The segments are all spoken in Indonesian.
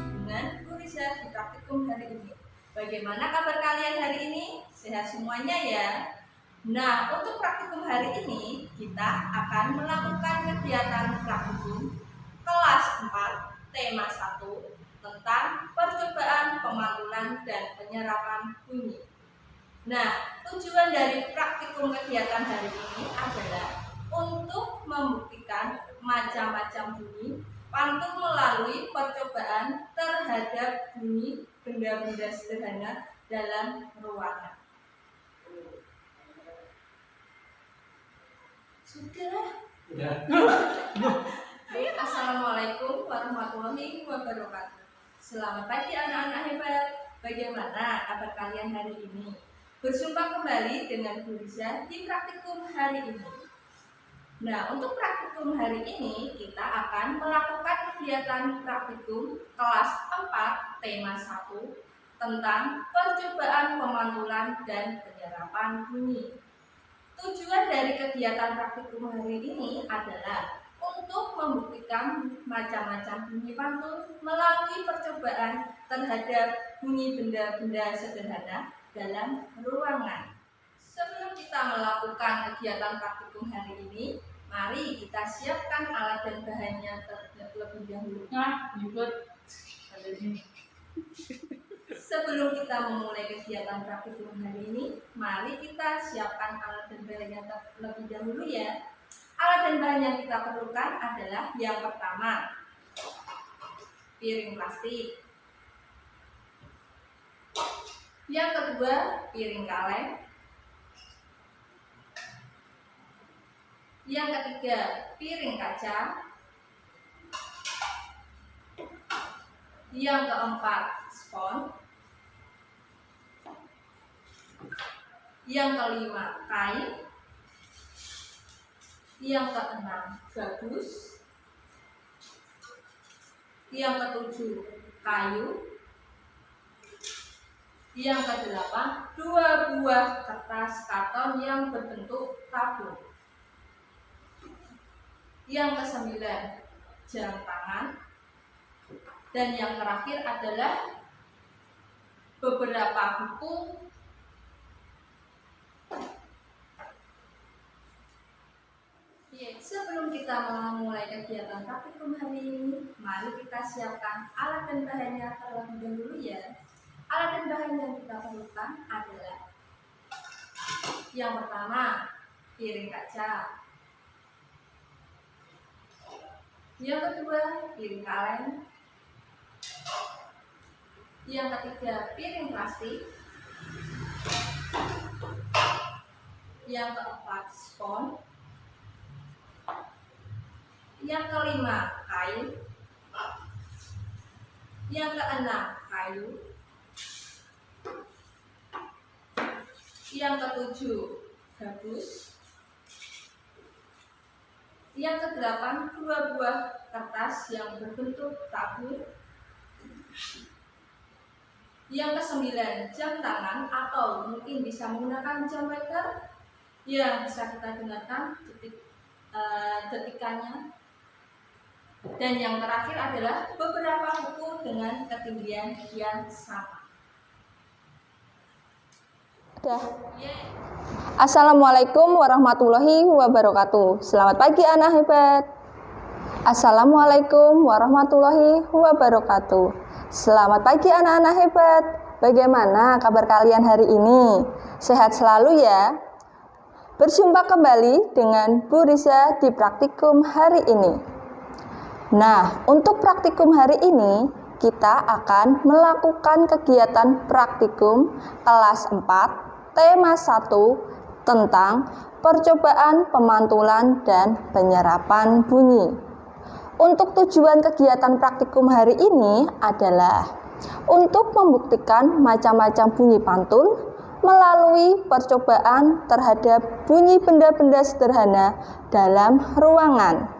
dengan Bu Risa di praktikum hari ini. Bagaimana kabar kalian hari ini? Sehat semuanya ya? Nah, untuk praktikum hari ini kita akan melakukan kegiatan praktikum kelas 4 tema 1 tentang percobaan pemantulan dan penyerapan bunyi. Nah, tujuan dari praktikum kegiatan hari ini adalah untuk membuktikan macam-macam bunyi pantun melalui percobaan terhadap bunyi benda-benda sederhana dalam ruangan. Sudah? Assalamualaikum warahmatullahi wabarakatuh. Selamat pagi anak-anak hebat. Bagaimana kabar kalian hari ini? Berjumpa kembali dengan Bu Risa di praktikum hari ini. Nah, untuk praktikum hari ini kita akan melakukan kegiatan praktikum kelas 4 tema 1 tentang percobaan pemantulan dan penyerapan bunyi. Tujuan dari kegiatan praktikum hari ini adalah untuk membuktikan macam-macam bunyi pantun melalui percobaan terhadap bunyi benda-benda sederhana dalam ruangan. Sebelum kita melakukan kegiatan praktikum hari ini, mari kita siapkan alat dan bahannya terlebih dahulu. Sebelum kita memulai kegiatan praktikum hari ini, mari kita siapkan alat dan bahannya terlebih dahulu ya. Alat dan bahan yang kita perlukan adalah yang pertama, piring plastik. Yang kedua, piring kaleng. Yang ketiga, piring kaca. Yang keempat, spons. Yang kelima, kain. Yang keenam, gabus. Yang ketujuh, kayu. Yang kedelapan, 2 buah kertas karton yang berbentuk tabung. Yang kesembilan, jam tangan. Dan yang terakhir adalah beberapa buku. Sebelum kita memulai kegiatan praktikum hari ini, mari kita siapkan alat dan bahannya terlebih dahulu ya. Alat dan bahan yang kita perlukan adalah yang pertama, piring kaca. Yang kedua, piring kaleng. Yang ketiga, piring plastik. Yang keempat, spons. Yang kelima, kain. Yang keenam, kayu. Yang ketujuh, gabus. Yang kedelapan, 2 buah kertas yang berbentuk tabung. Yang kesembilan, jam tangan atau mungkin bisa menggunakan jam waker yang bisa kita gunakan detikannya. Dan yang terakhir adalah beberapa buku dengan ketinggian yang sama. Assalamualaikum warahmatullahi wabarakatuh. Selamat pagi anak hebat. Assalamualaikum warahmatullahi wabarakatuh. Selamat pagi anak-anak hebat. Bagaimana kabar kalian hari ini? Sehat selalu ya. Berjumpa kembali dengan Bu Risa di praktikum hari ini. Nah, untuk praktikum hari ini kita akan melakukan kegiatan praktikum kelas 4 tema 1 tentang percobaan pemantulan dan penyerapan bunyi. Untuk tujuan kegiatan praktikum hari ini adalah untuk membuktikan macam-macam bunyi pantun melalui percobaan terhadap bunyi benda-benda sederhana dalam ruangan.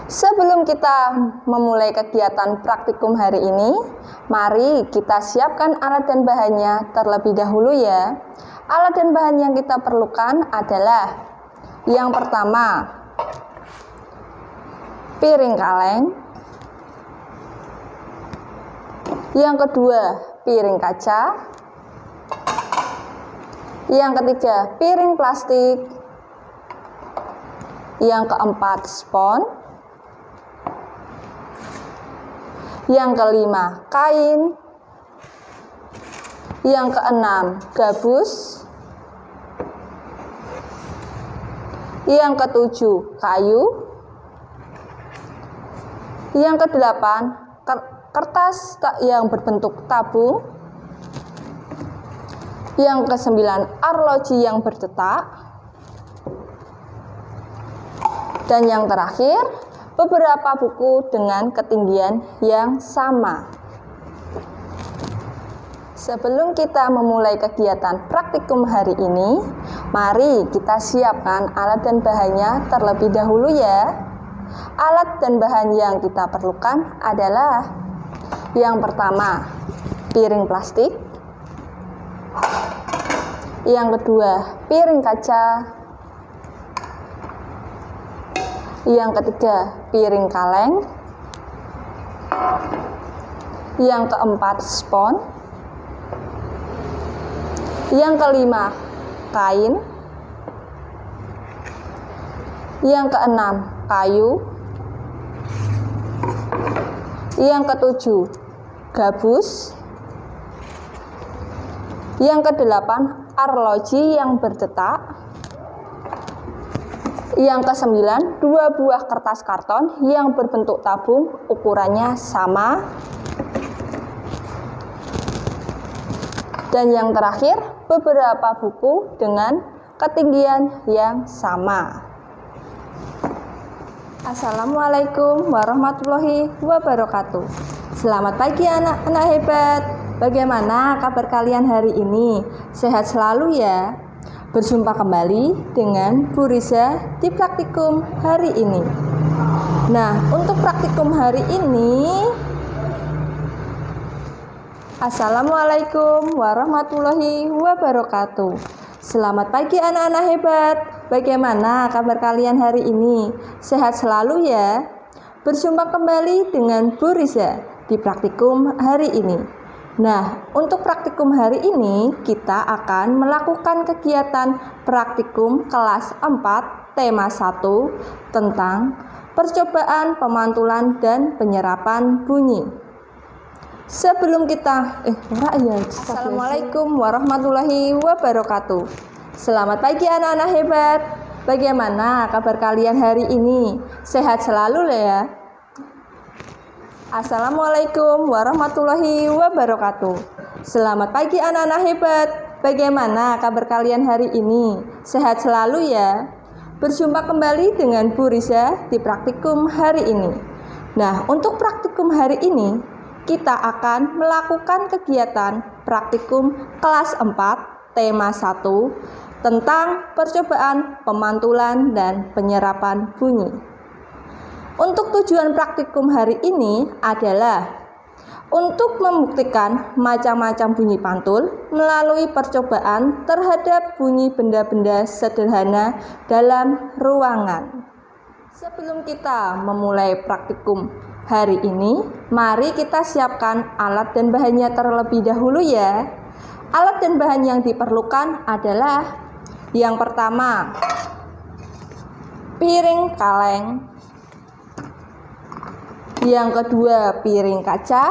Sebelum kita memulai kegiatan praktikum hari ini, mari kita siapkan alat dan bahannya terlebih dahulu ya. Alat dan bahan yang kita perlukan adalah yang pertama, piring kaleng. Yang kedua, piring kaca. Yang ketiga, piring plastik. Yang keempat, spons. Yang kelima, kain. Yang keenam, gabus. Yang ketujuh, kayu. Yang kedelapan, kertas yang berbentuk tabung. Yang kesembilan, arloji yang berdetak. Dan yang terakhir, beberapa buku dengan ketinggian yang sama. Sebelum kita memulai kegiatan praktikum hari ini, mari kita siapkan alat dan bahannya terlebih dahulu ya. Alat dan bahan yang kita perlukan adalah yang pertama, piring plastik. Yang kedua, piring kaca. Yang ketiga, piring kaleng. Yang keempat, spons. Yang kelima, kain. Yang keenam, kayu. Yang ketujuh, gabus. Yang kedelapan, arloji yang berdetak. Yang kesembilan, 2 buah kertas karton yang berbentuk tabung, ukurannya sama. Dan yang terakhir, beberapa buku dengan ketinggian yang sama. Assalamualaikum warahmatullahi wabarakatuh. Selamat pagi anak-anak hebat. Bagaimana kabar kalian hari ini? Sehat selalu ya. Berjumpa kembali dengan Bu Riza di praktikum hari ini. Nah, untuk praktikum hari ini, Assalamualaikum warahmatullahi wabarakatuh. Selamat pagi anak-anak hebat. Bagaimana kabar kalian hari ini? Sehat selalu ya. Berjumpa kembali dengan Bu Riza di praktikum hari ini. Nah, untuk praktikum hari ini kita akan melakukan kegiatan praktikum kelas 4 tema 1 tentang percobaan pemantulan dan penyerapan bunyi. Sebelum kita Assalamualaikum warahmatullahi wabarakatuh. Selamat pagi anak-anak hebat. Bagaimana kabar kalian hari ini? Sehat selalu ya. Assalamualaikum warahmatullahi wabarakatuh. Selamat pagi anak-anak hebat. Bagaimana kabar kalian hari ini? Sehat selalu ya. Berjumpa kembali dengan Bu Riza di praktikum hari ini. Nah, untuk praktikum hari ini kita akan melakukan kegiatan praktikum kelas 4 tema 1 tentang percobaan pemantulan dan penyerapan bunyi. Untuk tujuan praktikum hari ini adalah untuk membuktikan macam-macam bunyi pantul melalui percobaan terhadap bunyi benda-benda sederhana dalam ruangan. Sebelum kita memulai praktikum hari ini, mari kita siapkan alat dan bahannya terlebih dahulu ya. Alat dan bahan yang diperlukan adalah yang pertama, piring kaleng. Yang kedua, piring kaca.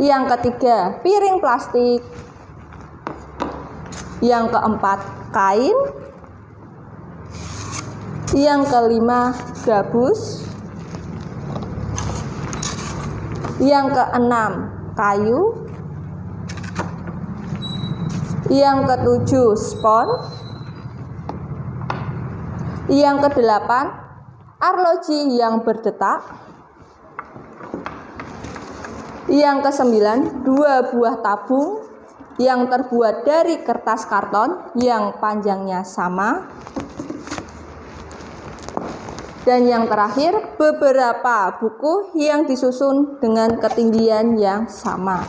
Yang ketiga, piring plastik. Yang keempat, kain. Yang kelima, gabus. Yang keenam, kayu. Yang ketujuh, spons. Yang kedelapan, arloji yang berdetak. Yang kesembilan, 2 buah tabung yang terbuat dari kertas karton yang panjangnya sama. Dan yang terakhir, beberapa buku yang disusun dengan ketinggian yang sama.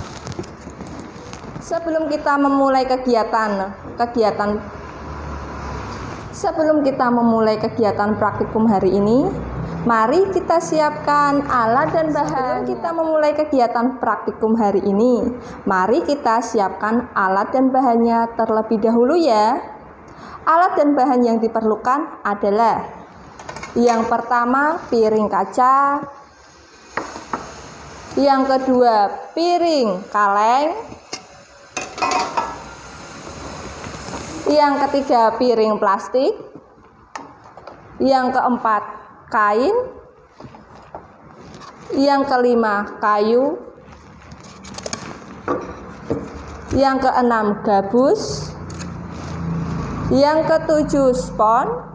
Sebelum kita memulai kegiatan praktikum hari ini, mari kita siapkan alat dan bahan. Sebelum kita memulai kegiatan praktikum hari ini, mari kita siapkan alat dan bahannya terlebih dahulu ya. Alat dan bahan yang diperlukan adalah yang pertama piring kaca, yang kedua piring kaleng, yang ketiga piring plastik, yang keempat kain, yang kelima kayu, yang keenam gabus, yang ketujuh spons,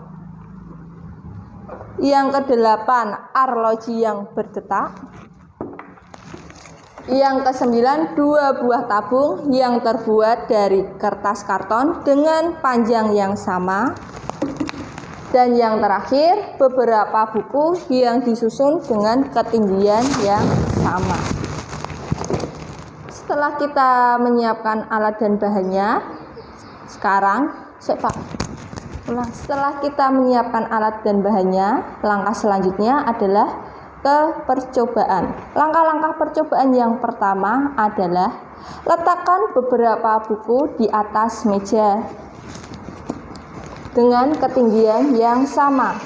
yang kedelapan arloji yang berdetak, yang kesembilan dua buah tabung yang terbuat dari kertas karton dengan panjang yang sama, dan yang terakhir beberapa buku yang disusun dengan ketinggian yang sama. Setelah kita menyiapkan alat dan bahannya, setelah kita menyiapkan alat dan bahannya, langkah selanjutnya adalah percobaan. Langkah-langkah percobaan yang pertama adalah letakkan beberapa buku di atas meja dengan ketinggian yang sama.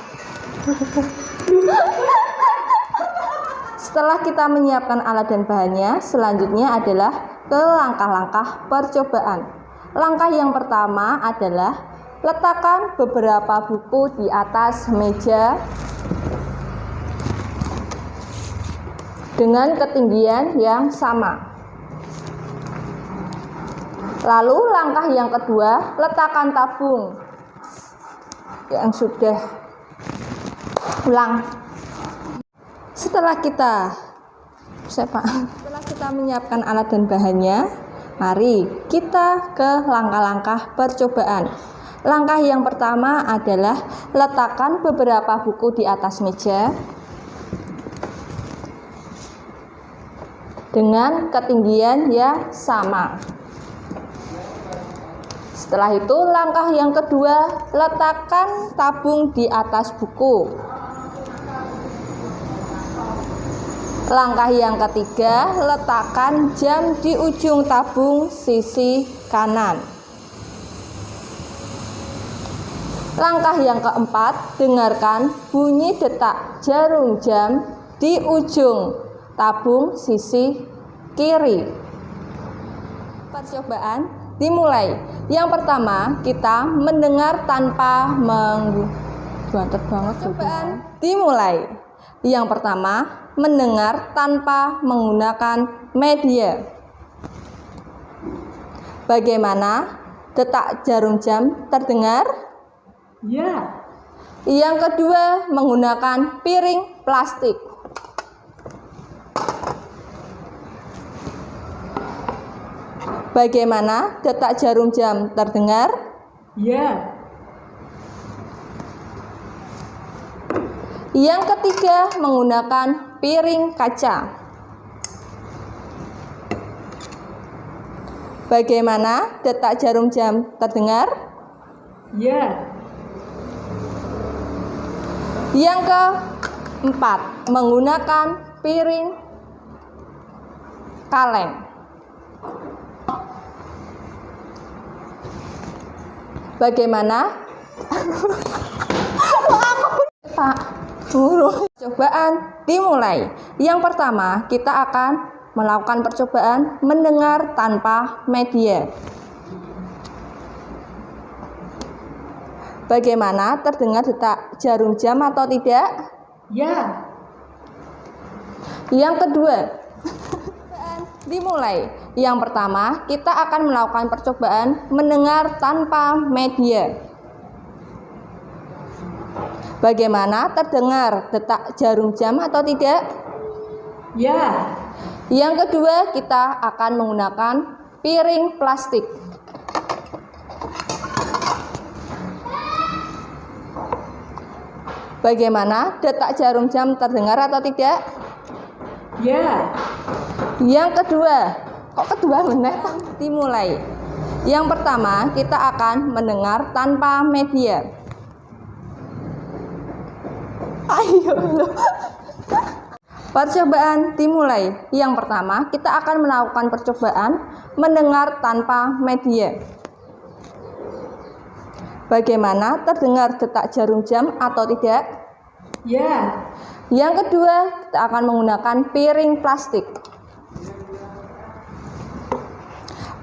Setelah kita menyiapkan alat dan bahannya, selanjutnya adalah ke langkah-langkah percobaan. Langkah yang pertama adalah letakkan beberapa buku di atas meja dengan ketinggian yang sama. Lalu langkah yang kedua, letakkan tabung yang sudah ulang. Setelah kita menyiapkan alat dan bahannya, mari kita ke langkah-langkah percobaan. Langkah yang pertama adalah letakkan beberapa buku di atas meja dengan ketinggian yang sama. Setelah itu, langkah yang kedua, letakkan tabung di atas buku. Langkah yang ketiga, letakkan jam di ujung tabung sisi kanan. Langkah yang keempat, dengarkan bunyi detak jarum jam di ujung tabung sisi kiri. Percobaan dimulai. Yang pertama, kita mendengar tanpa Percobaan dimulai. Yang pertama, mendengar tanpa menggunakan media. Bagaimana detak jarum jam terdengar? Ya. Yang kedua, menggunakan piring plastik. Bagaimana detak jarum jam terdengar? Ya. Yang ketiga, menggunakan piring kaca. Bagaimana detak jarum jam terdengar? Ya. Yang keempat, menggunakan piring kaleng. Bagaimana? Percobaan dimulai. Yang pertama, kita akan melakukan percobaan mendengar tanpa media. Bagaimana, terdengar detak jarum jam atau tidak? Ya. Yang kedua, dimulai. Yang pertama, kita akan melakukan percobaan mendengar tanpa media. Bagaimana, terdengar detak jarum jam atau tidak? Ya. Yang kedua, kita akan menggunakan piring plastik. Bagaimana, detak jarum jam terdengar atau tidak? Ya. Yang kedua, dimulai. Yang pertama, kita akan mendengar tanpa media. Ayo loh. Percobaan dimulai. Yang pertama, kita akan melakukan percobaan mendengar tanpa media. Bagaimana, terdengar detak jarum jam atau tidak? Ya. Yang kedua, kita akan menggunakan piring plastik.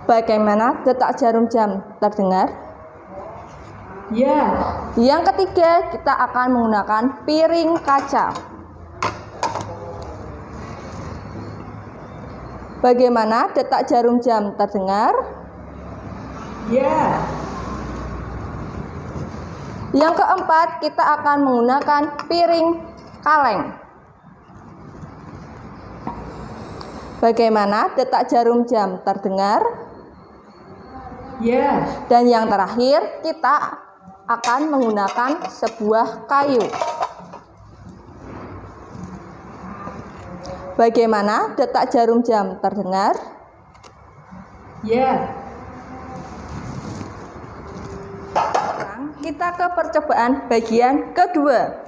Bagaimana, detak jarum jam terdengar? Ya. Yang ketiga, kita akan menggunakan piring kaca. Bagaimana, detak jarum jam terdengar? Ya. Yang keempat, kita akan menggunakan piring kaleng. Bagaimana, detak jarum jam terdengar? Ya. Dan yang terakhir, kita akan menggunakan sebuah kayu. Bagaimana, detak jarum jam terdengar? Ya. Sekarang kita ke percobaan bagian kedua.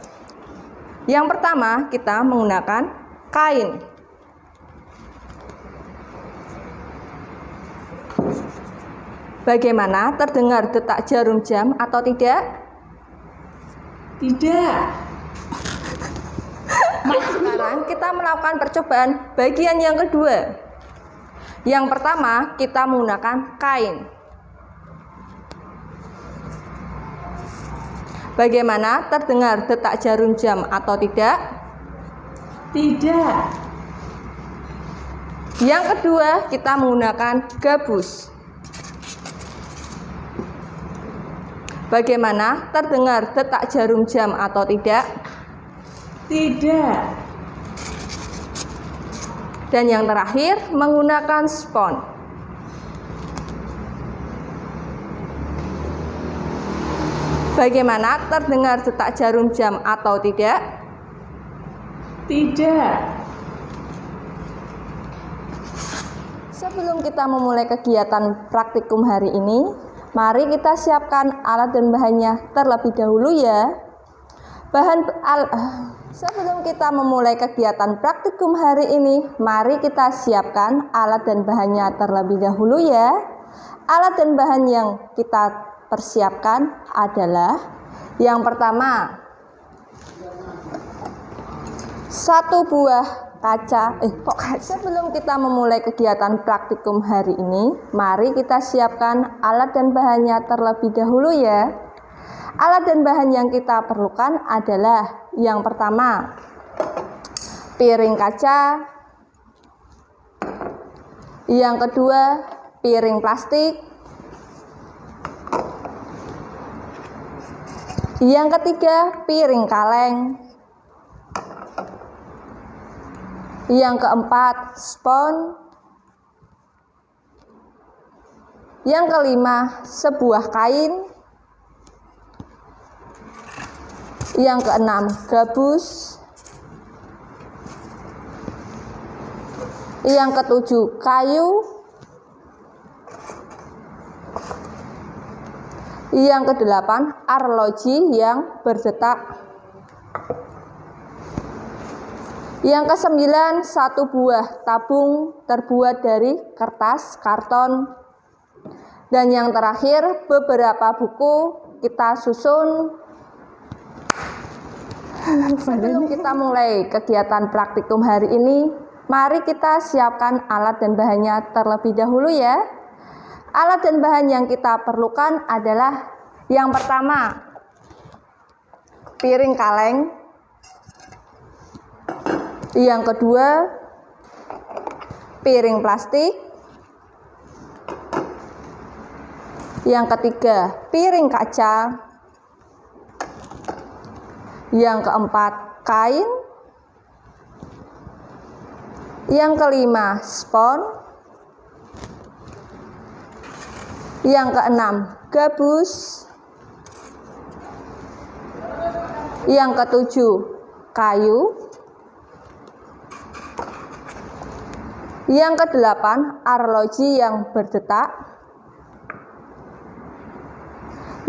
Yang pertama, kita menggunakan kain. Bagaimana, terdengar detak jarum jam atau tidak? Tidak. Sekarang kita melakukan percobaan bagian yang kedua. Yang pertama, kita menggunakan kain. Bagaimana, terdengar detak jarum jam atau tidak? Tidak. Yang kedua, kita menggunakan gabus. Bagaimana, terdengar detak jarum jam atau tidak? Tidak. Dan yang terakhir, menggunakan spons. Bagaimana, terdengar detak jarum jam atau tidak? Tidak. Sebelum kita memulai kegiatan praktikum hari ini, mari kita siapkan alat dan bahannya terlebih dahulu ya. Sebelum kita memulai kegiatan praktikum hari ini, mari kita siapkan alat dan bahannya terlebih dahulu ya. Alat dan bahan yang kita persiapkan adalah yang pertama, satu buah kaca. Sebelum kita memulai kegiatan praktikum hari ini, mari kita siapkan alat dan bahannya terlebih dahulu ya. Alat dan bahan yang kita perlukan adalah yang pertama, piring kaca. Yang kedua, piring plastik. Yang ketiga, piring kaleng. Yang keempat, spons. Yang kelima, sebuah kain. Yang keenam, gabus. Yang ketujuh, kayu. Yang kedelapan, arloji yang berdetak. Yang kesembilan, satu buah tabung terbuat dari kertas, karton. Dan yang terakhir, beberapa buku kita susun. Sebelum kita mulai kegiatan praktikum hari ini, mari kita siapkan alat dan bahannya terlebih dahulu ya. Alat dan bahan yang kita perlukan adalah yang pertama, piring kaleng. Yang kedua, piring plastik. Yang ketiga, piring kaca. Yang keempat, kain. Yang kelima, spons. Yang keenam, gabus. Yang ketujuh, kayu. Yang kedelapan, arloji yang berdetak.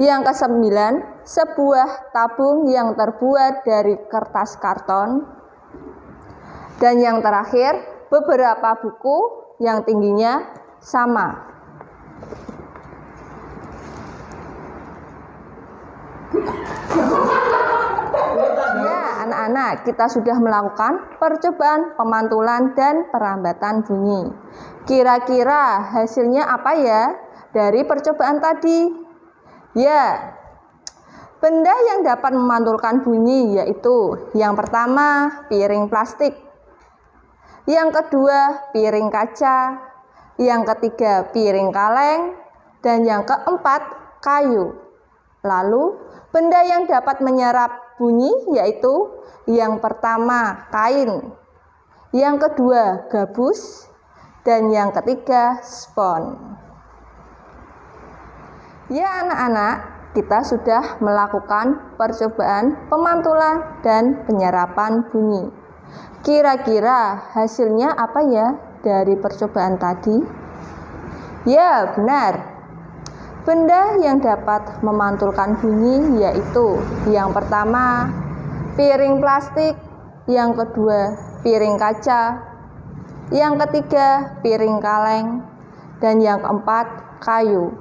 Yang kesembilan, sebuah tabung yang terbuat dari kertas karton. Dan yang terakhir, beberapa buku yang tingginya sama. Ya, anak-anak, kita sudah melakukan percobaan pemantulan dan perambatan bunyi. Kira-kira hasilnya apa ya dari percobaan tadi? Ya, benda yang dapat memantulkan bunyi yaitu yang pertama, piring plastik. Yang kedua, piring kaca. Yang ketiga, piring kaleng. Dan yang keempat, kayu. Lalu, benda yang dapat menyerap bunyi yaitu yang pertama, kain. Yang kedua, gabus. Dan yang ketiga, spons. Ya anak-anak, kita sudah melakukan percobaan pemantulan dan penyerapan bunyi. Kira-kira hasilnya apa ya dari percobaan tadi? Ya, benar. Benda yang dapat memantulkan bunyi yaitu yang pertama, piring plastik, yang kedua, piring kaca, yang ketiga, piring kaleng, dan yang keempat, kayu.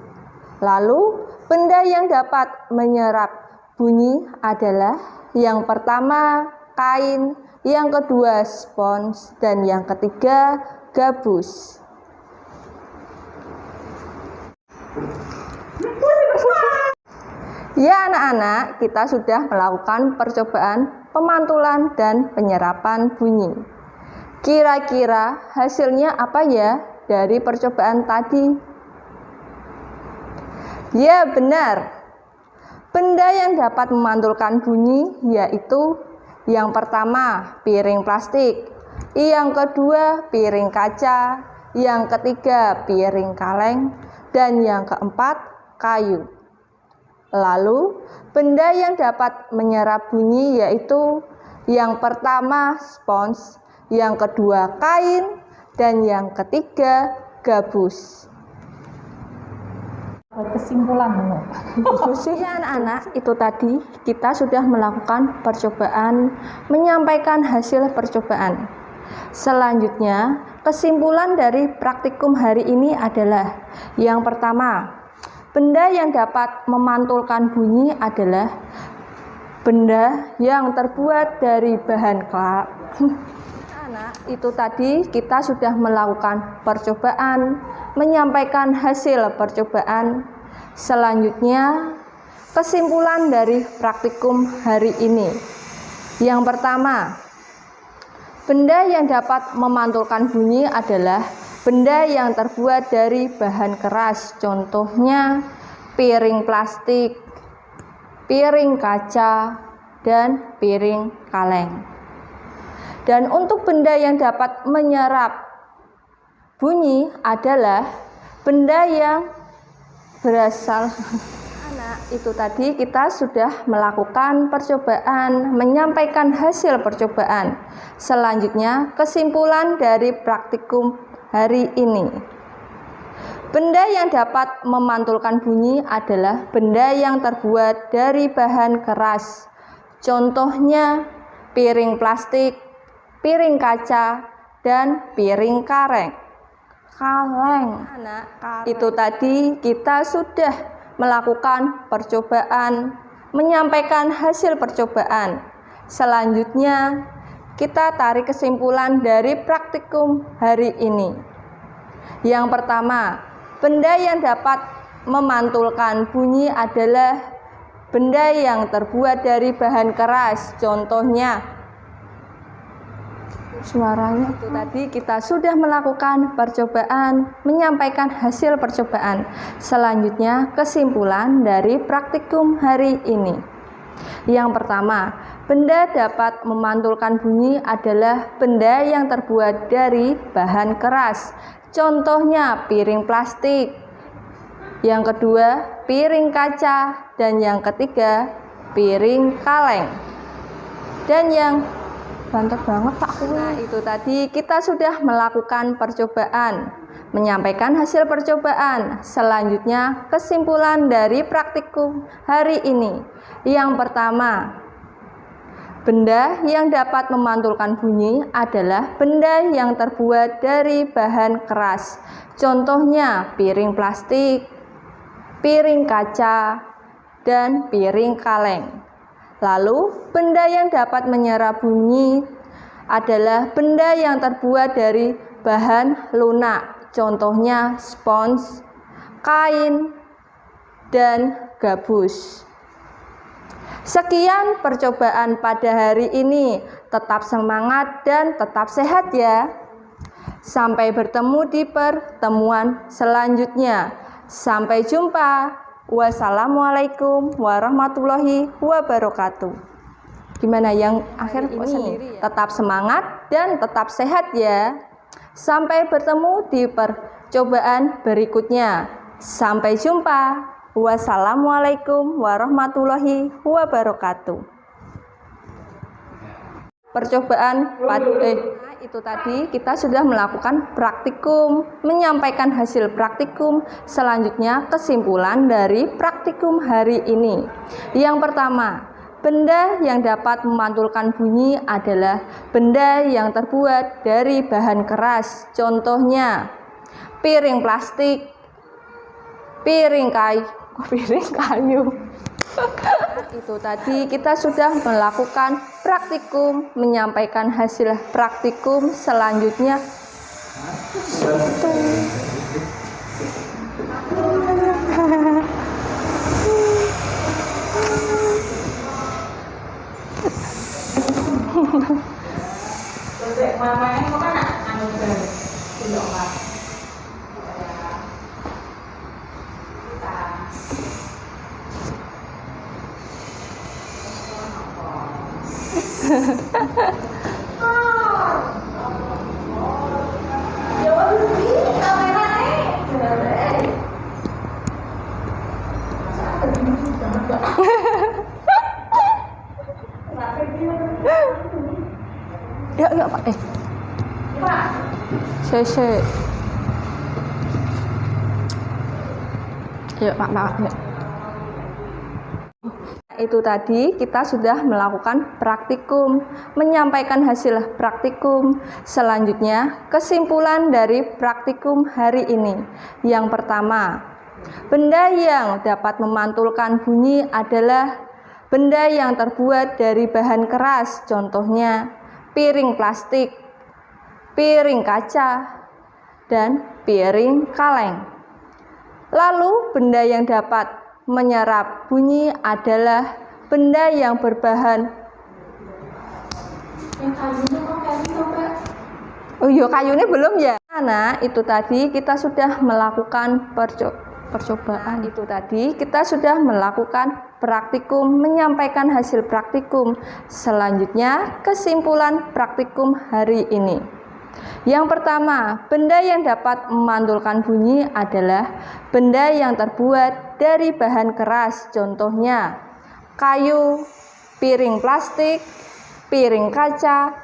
Lalu, benda yang dapat menyerap bunyi adalah yang pertama, kain, yang kedua spons, dan yang ketiga gabus. Ya anak-anak, kita sudah melakukan percobaan pemantulan dan penyerapan bunyi. Kira-kira hasilnya apa ya dari percobaan tadi? Ya benar, benda yang dapat memantulkan bunyi yaitu yang pertama, piring plastik. Yang kedua, piring kaca. Yang ketiga, piring kaleng. Dan yang keempat, kayu. Lalu, benda yang dapat menyerap bunyi yaitu yang pertama, spons. Yang kedua, kain. Dan yang ketiga, gabus. Kesimpulan Ya anak-anak, itu tadi kita sudah melakukan percobaan, menyampaikan hasil percobaan. Selanjutnya, kesimpulan dari praktikum hari ini adalah yang pertama, benda yang dapat memantulkan bunyi adalah benda yang terbuat dari bahan itu tadi kita sudah melakukan percobaan, menyampaikan hasil percobaan. Selanjutnya, kesimpulan dari praktikum hari ini. Yang pertama, benda yang dapat memantulkan bunyi adalah benda yang terbuat dari bahan keras. Contohnya, piring plastik, piring kaca, dan piring kaleng. Dan untuk benda yang dapat menyerap bunyi adalah benda yang berasal itu tadi kita sudah melakukan percobaan, menyampaikan hasil percobaan. Selanjutnya, kesimpulan dari praktikum hari ini. Benda yang dapat memantulkan bunyi adalah benda yang terbuat dari bahan keras. Contohnya, piring plastik, piring kaca, dan piring kaleng. Itu tadi kita sudah melakukan percobaan, menyampaikan hasil percobaan. Selanjutnya, kita tarik kesimpulan dari praktikum hari ini. Yang pertama, benda yang dapat memantulkan bunyi adalah benda yang terbuat dari bahan keras. Contohnya, suaranya itu tadi kita sudah melakukan percobaan, menyampaikan hasil percobaan. Selanjutnya, kesimpulan dari praktikum hari ini. Yang pertama, benda dapat memantulkan bunyi adalah benda yang terbuat dari bahan keras. Contohnya, piring plastik. Yang kedua, piring kaca. Dan yang ketiga, piring kaleng. Dan yang banter banget Pak. Nah, itu tadi kita sudah melakukan percobaan, menyampaikan hasil percobaan. Selanjutnya, kesimpulan dari praktikum hari ini. Yang pertama, benda yang dapat memantulkan bunyi adalah benda yang terbuat dari bahan keras. Contohnya, piring plastik, piring kaca, dan piring kaleng. Lalu, benda yang dapat menyerap bunyi adalah benda yang terbuat dari bahan lunak. Contohnya, spons, kain, dan gabus. Sekian percobaan pada hari ini. Tetap semangat dan tetap sehat ya. Sampai bertemu di pertemuan selanjutnya. Sampai jumpa. Wassalamualaikum warahmatullahi wabarakatuh. Gimana yang akhir ini? Tetap semangat dan tetap sehat ya. Sampai bertemu di percobaan berikutnya. Sampai jumpa. Wassalamualaikum warahmatullahi wabarakatuh. Percobaan itu tadi kita sudah melakukan praktikum, menyampaikan hasil praktikum. Selanjutnya kesimpulan dari praktikum hari ini. Yang pertama, benda yang dapat memantulkan bunyi adalah benda yang terbuat dari bahan keras. Contohnya, piring plastik, piring kayu. Itu tadi kita sudah melakukan praktikum, menyampaikan hasil praktikum. Selanjutnya ya Pak. Saya. Ya Pak. Ya. Itu tadi kita sudah melakukan praktikum, menyampaikan hasil praktikum. Selanjutnya kesimpulan dari praktikum hari ini. Yang pertama, benda yang dapat memantulkan bunyi adalah benda yang terbuat dari bahan keras. Contohnya, piring plastik, piring kaca, dan piring kaleng. Lalu, benda yang dapat menyerap bunyi adalah benda yang berbahan. Yang kayunya kok kayak gitu, Pak? Oh iya, kayunya belum ya? Nah, itu tadi kita sudah melakukan percobaan. Itu tadi kita sudah melakukan praktikum, menyampaikan hasil praktikum. Selanjutnya, kesimpulan praktikum hari ini. Yang pertama, benda yang dapat memantulkan bunyi adalah benda yang terbuat dari bahan keras. Contohnya, kayu, piring plastik, piring kaca,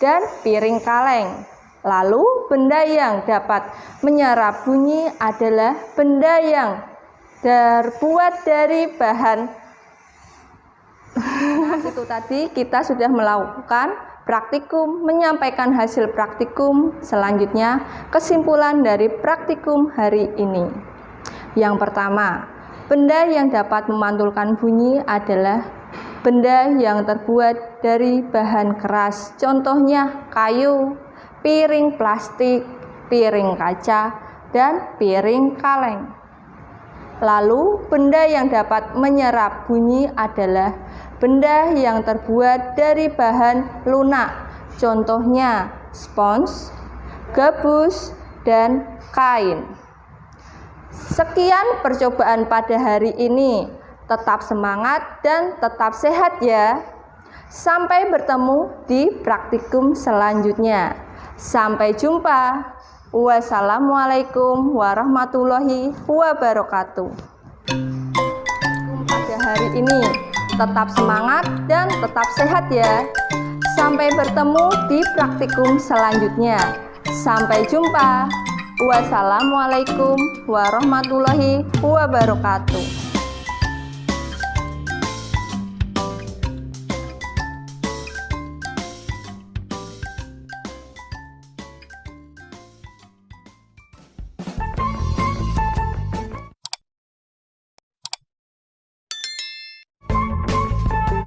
dan piring kaleng. Lalu, benda yang dapat menyerap bunyi adalah benda yang terbuat dari bahan. Itu tadi kita sudah melakukan praktikum, menyampaikan hasil praktikum. Selanjutnya, kesimpulan dari praktikum hari ini. Yang pertama, benda yang dapat memantulkan bunyi adalah benda yang terbuat dari bahan keras. Contohnya, kayu, piring plastik, piring kaca, dan piring kaleng. Lalu, benda yang dapat menyerap bunyi adalah benda yang terbuat dari bahan lunak. Contohnya, spons, gabus, dan kain. Sekian percobaan pada hari ini. Tetap semangat dan tetap sehat ya. Sampai bertemu di praktikum selanjutnya. Sampai jumpa. Wassalamualaikum warahmatullahi wabarakatuh. Pada hari ini tetap semangat dan tetap sehat ya. Sampai bertemu di praktikum selanjutnya. Sampai jumpa. Wassalamualaikum warahmatullahi wabarakatuh.